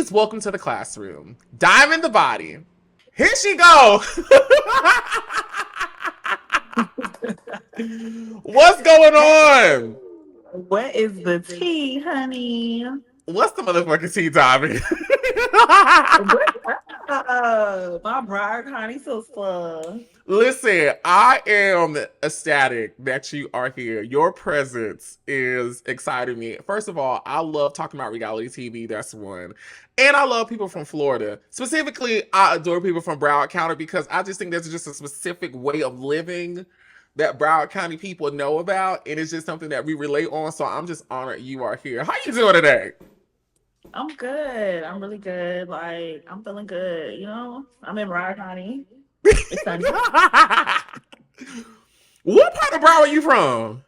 Ladies, welcome to the classroom. Diamond the body. Here she go. What's going on? What is the tea, honey? What's the motherfucking tea, Diamond? What my Broward County sister. Listen, I am ecstatic that you are here. Your presence is exciting me. First of all, I love talking about reality TV. That's one. And I love people from Florida. Specifically, I adore people from Broward County because I just think there's just a specific way of living that Broward County people know about. And it's just something that we relate on. So I'm just honored you are here. How you doing today? I'm good. I'm really good. Like I'm feeling good. I'm in Broward County. It's sunny. What part of Broward are you from?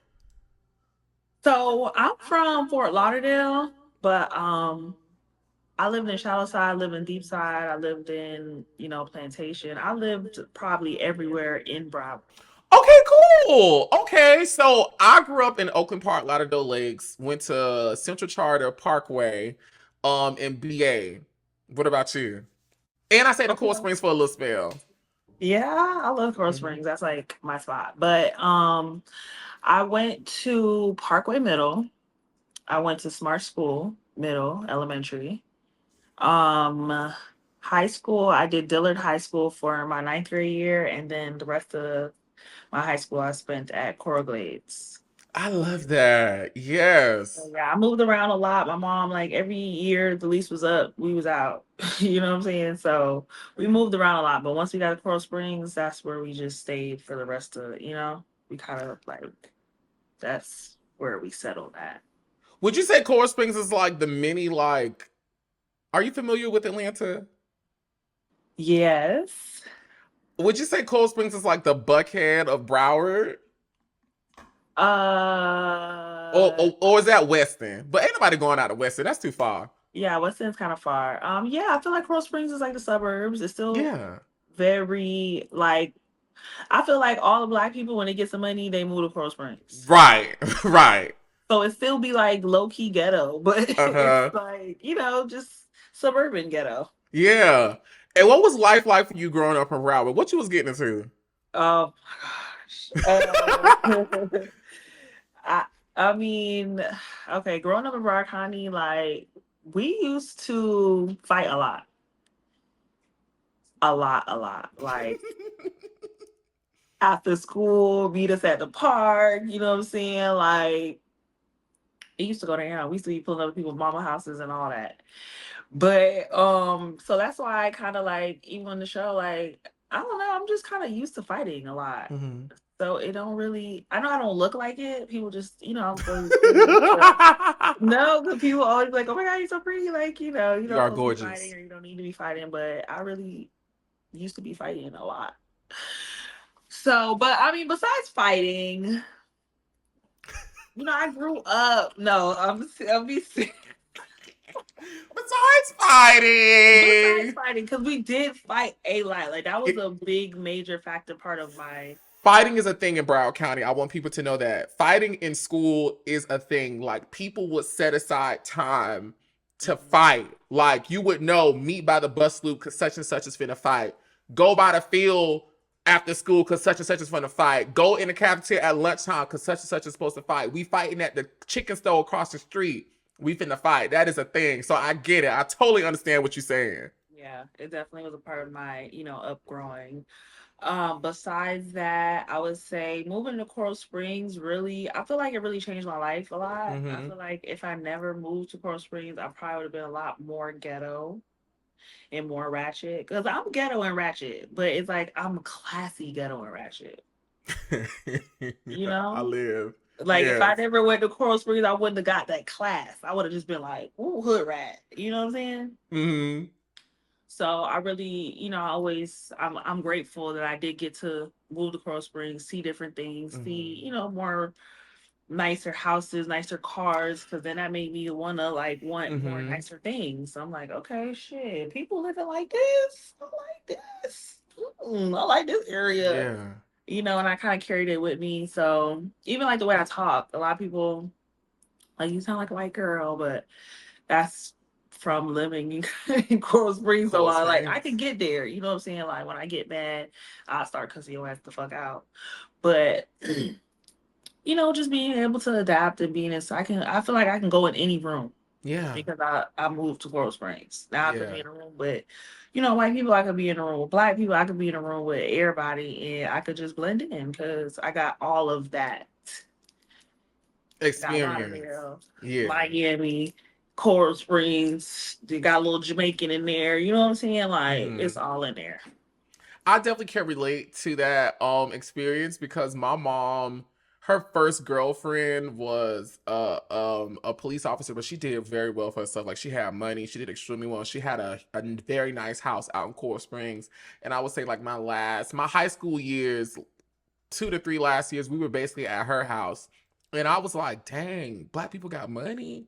So I'm from Fort Lauderdale, but I lived in Shallow Side, I lived in Deep Side, I lived in Plantation. I lived probably everywhere in Broward. Okay, cool. Okay, so I grew up in Oakland Park, Lauderdale Lakes. Went to Central Charter Parkway, in BA. What about you? And I stayed in Cool Okay. Springs for a little spell. Yeah, I love Coral Mhm. Springs. That's like my spot. But I went to Parkway Middle. I went to Smart School, middle, elementary. Um High school, I did Dillard High School for my ninth grade year, and then the rest of my high school I spent at Coral Glades. I love that. So Yes. yeah, I moved around a lot. My mom, like every year the lease was up, we was out. You know what I'm saying? So we moved around a lot. But once we got to Coral Springs, that's where we just stayed for the rest of, we kind of like that's where we settled at. Would you say Cool Springs is like the mini like? Are you familiar with Atlanta? Yes. Would you say Cool Springs is like the Buckhead of Broward? Uh Or is that Weston? But ain't nobody going out to Weston. That's too far. yeah, Weston's kind of far. Yeah, I feel like Coral Springs is like the suburbs. It's still Yeah. very like I feel like all the black people when they get some money, they move to Coral Springs. Right. Right. So it still be like low key ghetto, but Uh it's huh. like, just suburban ghetto. Yeah. And what was life like for you growing up in Broward? What you was getting into? Oh my gosh. I I mean, okay, growing up in Broward County, like we used to fight a lot. A lot, a lot. Like after school, meet us at the park, you know what I'm saying? Like it used to go down. We used to be pulling up people's mama houses and all that. But so that's why I kind of like even on the show, like I don't know, I'm just kind of used to fighting a lot. Mhm. So it don't really I know I don't look like it. People just, I'm really pretty. But no, because people always be like, oh my god, you're so pretty, like, you're You not are supposed to be fighting gorgeous. or you don't need to be fighting, but I really used to be fighting a lot. So, but I mean, besides fighting, I grew up. No, I'm be serious. Besides Besides fighting, fighting, because we did fight a lot. Like that was it, a big major factor part of my. fighting is a thing in Broward County. I want people to know that fighting in school is a thing. Like people would set aside time to Mhm. fight. Like you would know, meet by the bus loop because such and such is finna fight. Go by the field after school because such and such is finna fight. Go in the cafeteria at lunchtime because such and such is supposed to fight. We fighting at the chicken store across the street. We finna fight. That is a thing. So I get it. I totally understand what you're saying. Yeah, it definitely was a part of my, upgrowing. Besides that, I would say moving to Coral Springs really, I feel like it really changed my life a lot. I Mm-hmm. feel like if I never moved to Coral Springs, I probably would have been a lot more ghetto and more ratchet. Because I'm ghetto and ratchet, but it's like I'm classy ghetto and ratchet. You I know? live. Like if I Yes. never went to Coral Springs, I wouldn't have got that class. I would have just been like, ooh, hood rat. You know what I'm saying? Mm-hmm. So I really, I'm grateful that I did get to move to Coral Springs, see different things, see, Mm-hmm. more nicer houses, nicer cars, because then that made me want more Mm-hmm. nicer things. So I'm like, okay, shit, people living like this. I like this. I like this area. Yeah. And I kind of carried it with me. So even like the way I talk, a lot of people like you sound like a white girl, but that's from living in Coral Springs. So Cool like I Springs. can get there. You know what I'm saying? Like when I get mad, I'll start cussing your ass the fuck out. But just being able to adapt and being inside, I feel like I can go in any room Yeah. because I moved to Coral Springs. Now I could be Yeah. in a room with, white people. I could be in a room with black people. I could be in a room with everybody, and I could just blend in because I got all of that. Got Experience. Lauderdale, Yeah. Miami, Coral Springs. They got a little Jamaican in there. You know what I'm saying? Like Mhm. it's all in there. I definitely can relate to that experience because my mom, her first girlfriend was a police officer, but she did very well for herself. Like she had money, she did extremely well. She had a very nice house out in Coral Springs. And I would say like my high school years, 2 to 3 last years, we were basically at her house. And I was like, dang, black people got money.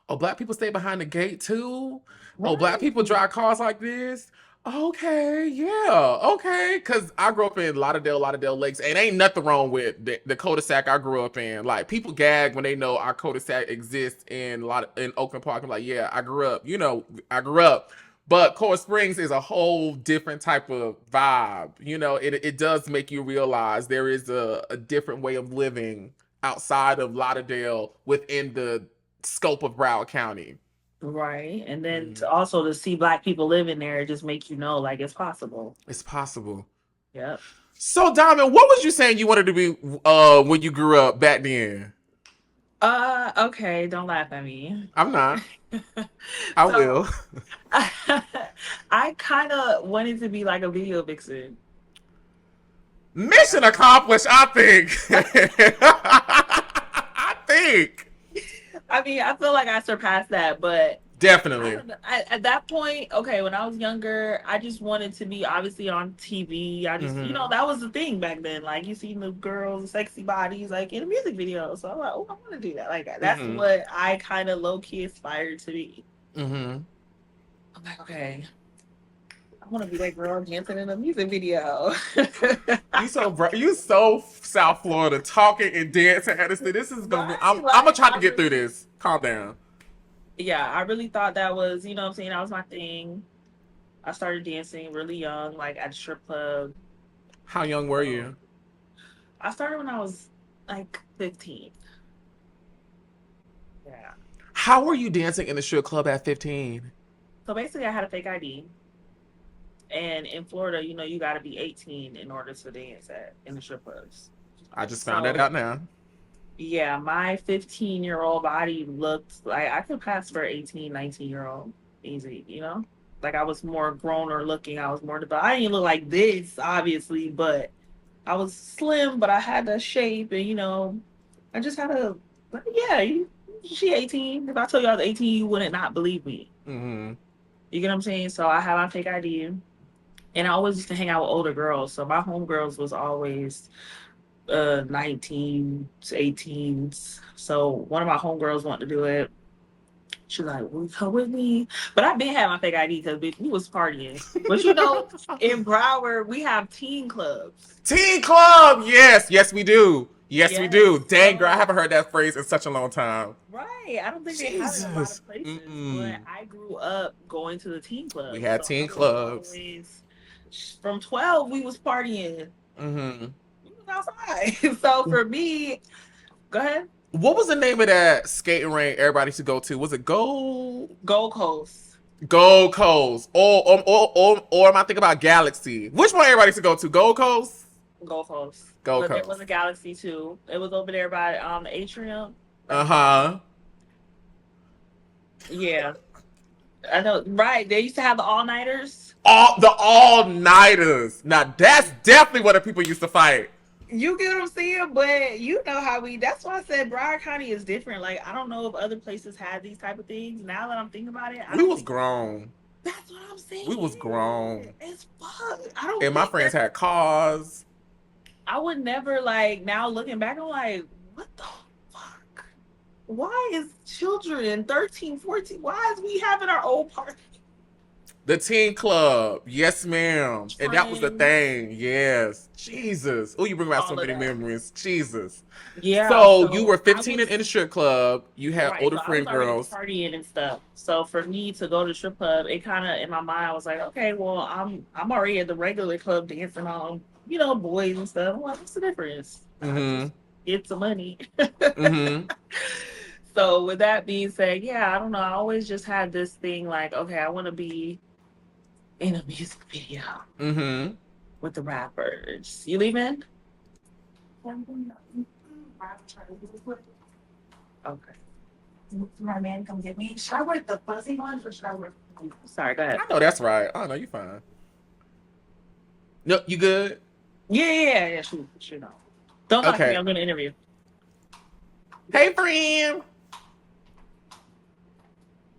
Oh, black people stay behind the gate too. Oh, black Right. people drive cars like this. Okay, yeah, okay. Cause I grew up in Lauderdale Lakes, and ain't nothing wrong with the cul-de-sac I grew up in. Like people gag when they know our cul-de-sac exists in Oakland Park. I'm like, yeah, I grew up. I grew up. But Coral Springs is a whole different type of vibe. It does make you realize there is a different way of living outside of Lauderdale within the scope of Broward County. Right. And then Mm. also to see black people living there, it just makes you know like it's possible. It's possible. Yep. So, Diamond, what was you saying you wanted to be when you grew up back then? Okay, don't laugh at me. I'm not. I So will. I kind of wanted to be like a video vixen. Like Mission accomplished, I think. I think. I mean, I feel like I surpassed that, but I Definitely. don't know. At that point, okay, when I was younger, I just wanted to be obviously on TV. I just, Mm-hmm. that was the thing back then. Like, you see the girls' sexy bodies, like, in a music video. So I'm like, oh, I want to do that. Like, that's Mm-hmm. what I kind of low key aspired to be. Mm-hmm. I'm like, okay, I want to be that girl dancing in a music video. You so South Florida talking and dancing. Addison. This is gonna be. Right? I'm gonna Like, try to get through this. Calm down. yeah, I really thought that was, what I'm saying, that was my thing. I started dancing really young, like at a strip club. How young were So you? I started when I was like 15. Yeah. How were you dancing in the strip club at 15? So basically, I had a fake ID. And in Florida, you got to be 18 in order to dance in the strip clubs. I just found that So out now. yeah, my 15-year-old body looked like I could pass for 18, 19-year-old easy. Like I was more growner looking. I was more developed. I didn't look like this, obviously, but I was slim, but I had the shape, and I just had a yeah. She 18. If I told you I was 18, you wouldn't not believe me. Mm-hmm. You get what I'm saying? So I had my fake ID, and I always used to hang out with older girls. So my homegirls was always 19s, 18s. So one of my homegirls wanted to do it. She's like, "Will you come with me?" But I been had my fake ID because we was partying. But in Broward, we have teen clubs. Teen club, yes, yes we do, yes we Yes. do. Dang girl, I So haven't heard that phrase in such a long time. right. I don't think they have it in a lot Jesus. of places. But Mm-mm. I grew up going to the teen We clubs. had So I teen was clubs. always from 12 we was partying. Mm-hmm. We was outside. So for me, go ahead. What was the name of that skating rink everybody used to go to? Was it Gold Coast. Gold Coast, or am I thinking about Galaxy? Which one everybody used to go to? Gold Coast. Gold Coast. Gold But there was Coast. a Galaxy too. It was over there by the atrium. Uh huh. Yeah. I know, right. They used to have the all nighters. All nighters. Now that's definitely what the people used to fight. You get what I'm saying? But you know how that's why I said Broward County is different. Like I don't know if other places had these type of things. Now that I'm thinking about it, I We don't was think grown. that's what I'm saying. We was grown. It's fuck. I don't And my think friends that had cars. I would never like now looking back, I'm like, what the fuck? Why is children 13, 14? Why is we having our old party? The teen club. Yes, ma'am. And that was the Trends, thing. Yes. Jesus. Oh, you bring back so all of many that. memories. Jesus. Yeah, So you were so I 15 and in was the strip club. You had right. older So I was friend already girls. partying and stuff. So for me to go to strip club, it kind of in my mind I was like, okay, well, I'm already at the regular club dancing on, boys and stuff. I'm like, what's the difference? I Mm-hmm. just get some money. Mm-hmm. So with that being said, yeah, I don't know. I always just had this thing like, okay, I want to be in a music video Mm-hmm. with the rappers. You leaving? Okay. My man come get me. Should I wear the fuzzy one or should I wear? Sorry, go ahead. I know that's right. I know you fine. No, you good? Yeah. Shoot, no. Don't talk to me. Okay. I'm going to interview. Hey, friend.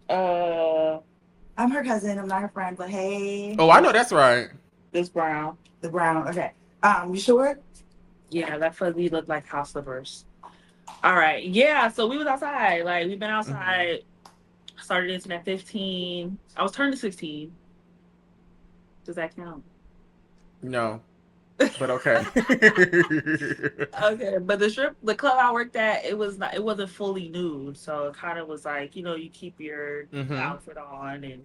Uh, I'm her cousin. I'm not her friend, but hey, Oh, I know that's right. this brown. the brown. Okay. You sure? Yeah, that fuzzy looked like house slippers. All right. Yeah. So we was outside. Like we've been Mm-hmm. outside. Started dancing at 15. I was turning 16. Does that count? No, but okay. Okay, but the club I worked at, it wasn't fully nude, so it kind of was like you keep your Mm-hmm. outfit on, and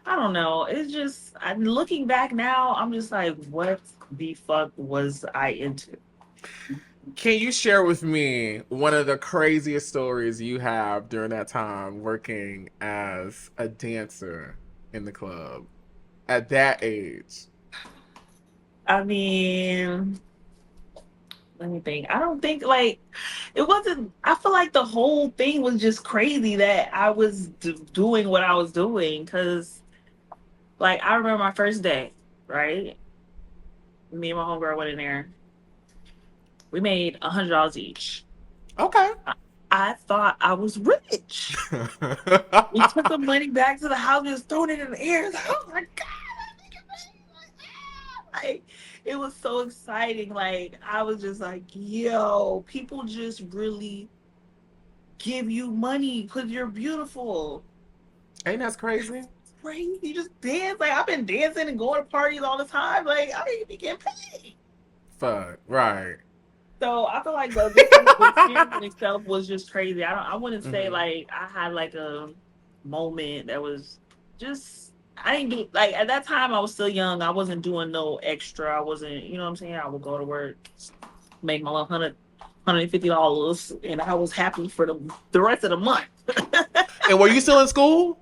I don't know. It's just looking back now, I'm just like, what the fuck was I into? Can you share with me one of the craziest stories you have during that time working as a dancer in the club at that age? I mean, let me think. I don't think like it wasn't. I feel like the whole thing was just crazy that I was doing what I was doing because like I remember my first day, right? Me and my homegirl went in there. We made $100 each. Okay. I thought I was rich. We took the money back to the house and just thrown it in the air. Like, oh my god! Like it was so exciting. Like I was just like, yo, people just really give you money because you're beautiful. Ain't that crazy? Crazy. You just dance. Like I've been dancing and going to parties all the time. Like I didn't even get paid. Fuck. Right. So I feel like the experience in itself was just crazy. I wouldn't say Mm-hmm. like I had like a moment that was just I didn't do like at that time I was still young. I wasn't doing no extra. I wasn't what I'm saying. I would go to work, make my little $150, and I was happy for the rest of the month. And were you still in school?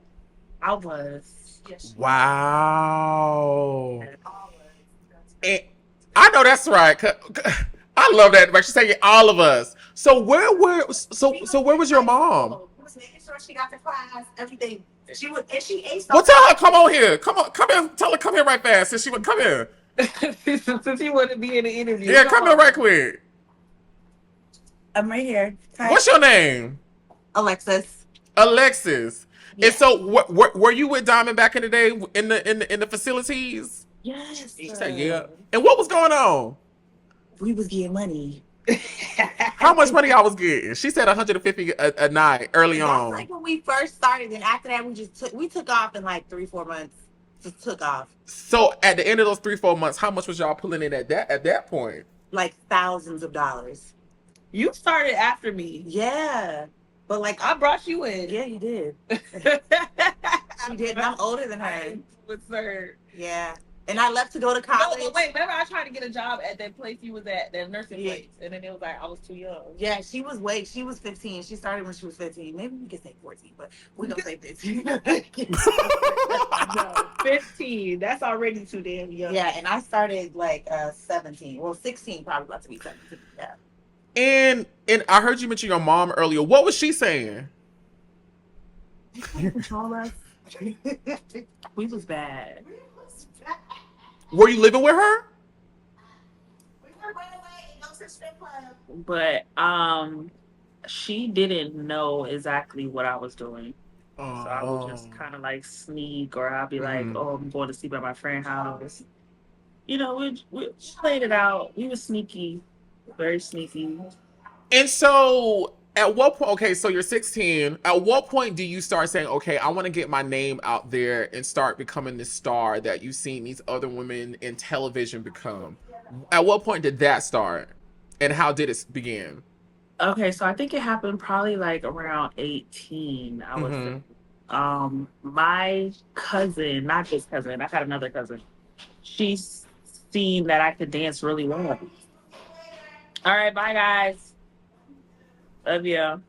I was. Yes. Wow. And I know that's right. I love that. But she's saying all of us. So where was your mom? Was making sure she got to class, everything. She would, and she ate Well, something. tell her come on here. Come here. Tell her come here right fast. Since she would come here. Since he wanted to be in the interview. Yeah, come here right quick. I'm right here. Hi. What's your name? Alexis? Alexis. Yeah. And so, were you with Diamond back in the day in the facilities? Yes. She said, yeah. And what was going on? We was getting money. How much money I was getting? She said 150 a night early That's on. like when we first started, and after that, we took off in like 3-4 months. Just took off So at the end of those 3-4 months, how much was y'all pulling in at that point? like thousands of dollars. You started after me. Yeah, but like I brought you in. yeah, you did. She did. And I'm older than her. With her. Yeah, and I left to go to No, college. but wait, remember I tried to get a job at that place you was at, that nursing Yeah. place, and then it was like I was too young. Yeah, she was 15. She started when she was 15. Maybe we could say 14, but we gonna say 15. No, 15. That's already too damn young. Yeah, and I started like 17. Well, 16, probably about to be 17. Yeah. And I heard you mention your mom earlier. What was she saying? Control us. We was bad. Were you living with her? But she didn't know exactly what I was doing. So I would just kind of like sneak, or I'd be like, "Oh, I'm going to sleep at my friend's house." We played it out. We were sneaky, very sneaky. And so At what point? Okay, so you're 16. At what point do you start saying, "Okay, I want to get my name out there and start becoming this star that you've seen these other women in television become"? At what point did that start, and how did it begin? Okay, so I think it happened probably like around 18, I would say. Mm-hmm. My cousin, not this cousin, I had another cousin. She's seen that I could dance really well. All right, bye guys. Love you.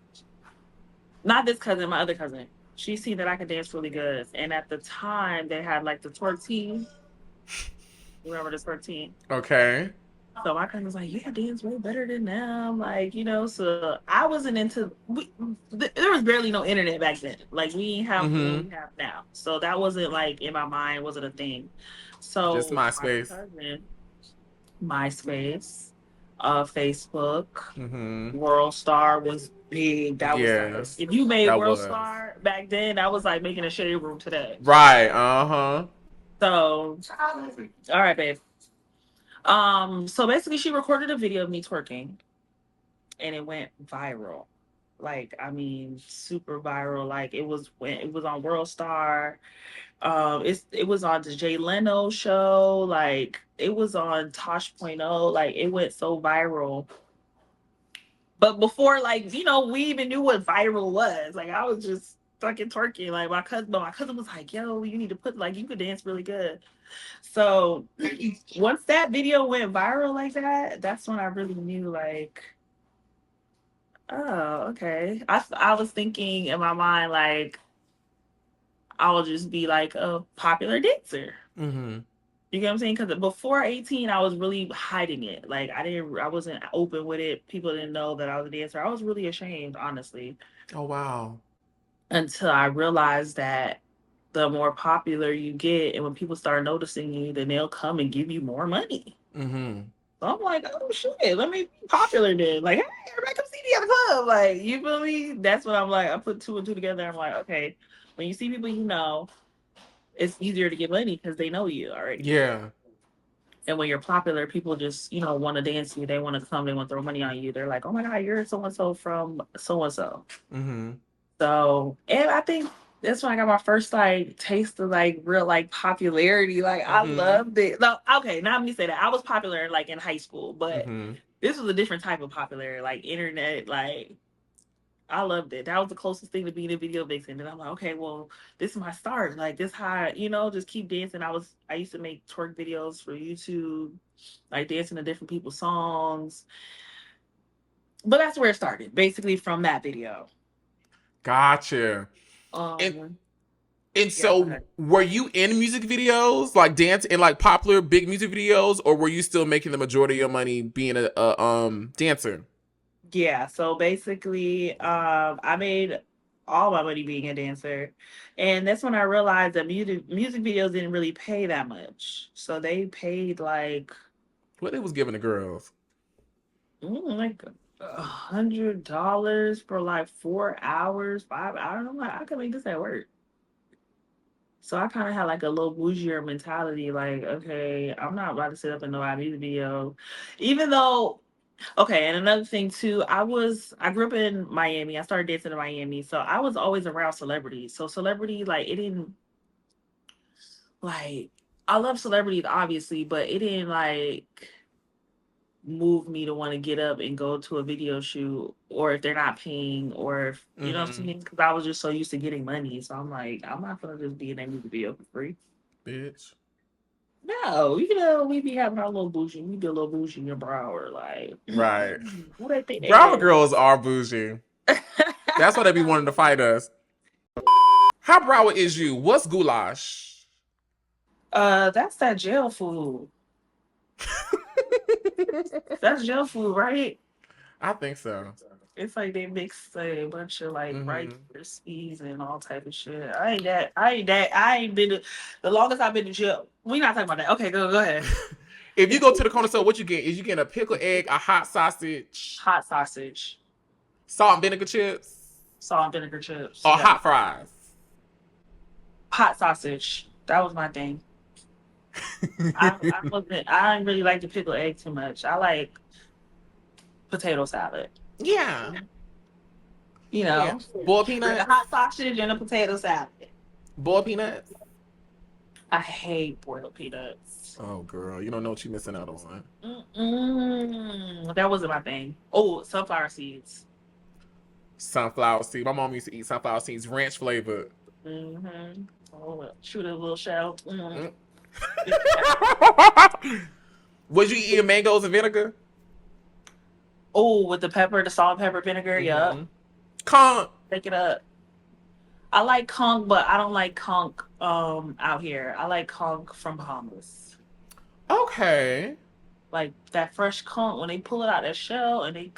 Not this cousin, my other cousin. She seen that I could dance really good. And at the time they had like the twerk team. You remember the twerk team? Okay. So my cousin was like, "You can dance way better than them." Like, so I wasn't into there was barely no internet back then. Like we didn't have what Mm-hmm. we have now. So that wasn't like in my mind, wasn't a thing. Just So my MySpace. cousin, MySpace, Facebook, Mm-hmm. World Star was big. That was like Yes, if you made that World was. Star back then, that was like making a shade room today. Right. Uh-huh. So all right, babe. So basically she recorded a video of me twerking and it went viral. Like, I mean, super viral. Like it was on World Star. It was on the Jay Leno show. Like it was on Tosh.0. Like it went so viral. But before, like, we even knew what viral was. Like I was just fucking twerking. Like my cousin was like, "Yo, you need to put like you could dance really good." So once that video went viral like that, that's when I really knew like, oh, okay. I was thinking in my mind like I'll just be like a popular dancer. Mm-hmm. You get what I'm saying? Because before 18, I was really hiding it. Like I wasn't open with it. People didn't know that I was a dancer. I was really ashamed, honestly, Oh wow. until I realized that the more popular you get, and when people start noticing you, then they'll come and give you more money. Mm-hmm. So I'm like, oh shit, let me be popular then. Like, hey, everybody come see me at the club. Like, you feel me? That's what I'm like. I put two and two together. I'm like, okay, when you see people it's easier to get money because they know you already. Yeah. And when you're popular, people just, want to dance you. They want to come. They want to throw money on you. They're like, oh my God, you're so and so from so and so. Mm-hmm. So, and I think that's when I got my first like taste of like real like popularity. Like I Mm-hmm. loved it. No, okay, now let me say that I was popular like in high school, but Mm-hmm. this was a different type of popularity, like internet. Like I loved it. That was the closest thing to being a video vixen. And I'm like, okay, well, this is my start. Like this high, just keep dancing. I used to make twerk videos for YouTube, like dancing to different people's songs. But that's where it started, basically from that video. Gotcha. And Um, and yeah, go so ahead. were you in music videos, like dance in like popular big music videos, or were you still making the majority of your money being a dancer? Yeah, so basically, I made all my money being a dancer, and that's when I realized that music videos didn't really pay that much. So they paid like What they was giving the girls? like $100 for like 4 hours, 5 hours. I'm like, I could make this at work. So I kind of had like a little bougier mentality, like, okay, I'm not about to sit up and know I music video, even though. Okay, and another thing too, I grew up in Miami. I started dancing in Miami, so I was always around celebrities. So celebrity, like it didn't like I love celebrities obviously, but it didn't like move me to want to get up and go to a video shoot, or if they're not paying, or if you know what I'm Mm-hmm. saying, because I was just so used to getting money. So I'm like, I'm not gonna just be in a music video for free. Bitch. No, we be having our little bougie. We be a little bougie in Broward, like Right. who they think they Broward is. girls are bougie. That's why they be wanting to fight us. How Broward is you? What's goulash? That's that jail food. That's jail food, right? I think so. It's like they mix a bunch of like rice Mm-hmm. recipes and all type of shit. I ain't that. I ain't that. I ain't been the longest I've been to jail. We not talking about that. Okay, go ahead. If you go to the corner store, what you get? Is you getting a pickled egg, a hot sausage, Hot sausage, salt and vinegar chips, salt and vinegar chips. or Yeah, hot fries? hot sausage. That was my thing. I wasn't. I didn't really like the pickled egg too much. I like potato salad. Yeah. You Yeah. know, Boiled with peanuts. a hot sausage and a potato salad. Boiled peanuts. I hate boiled peanuts. Oh, girl, you don't know what you're missing out on. That wasn't my thing. Oh, sunflower seeds. Sunflower seed. My mom used to eat sunflower seeds, ranch flavored. Mm-hmm. Oh, shoot a little shell. Mm. Was you eating mangoes and vinegar? Oh, with the pepper, the salt, pepper, vinegar. Yup. Conk. Take it up. I like conch, but I don't like conch out here. I like conch from Bahamas. Okay. Like that fresh conch when they pull it out that shell and they,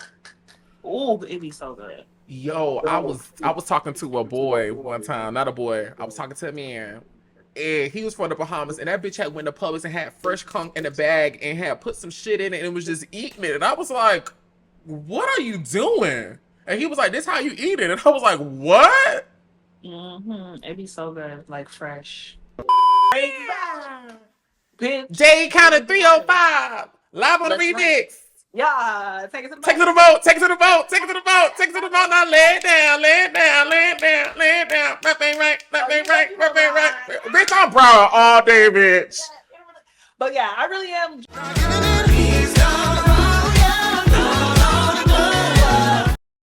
oh, it be so good. Yo, I was talking to a boy one time, not a boy. I was talking to a man, and he was from the Bahamas, and that bitch had went to Publix and had fresh conch in a bag and had put some shit in it and was just eating it, and I was like, "What are you doing?" And he was like, "This how you eat it," and I was like, "What?" It be so good, like fresh. Yeah. Bitch. J counted 305 live on the Let's remix. Yeah, take it to the Take it to the boat, take it to the boat, take it to the boat, take it to the boat. Now lay it down, lay it down, lay it down, lay it down. Left ain't right, left ain't right, left ain't right. Bitch, I'm Broward all day, bitch. But yeah, I really am.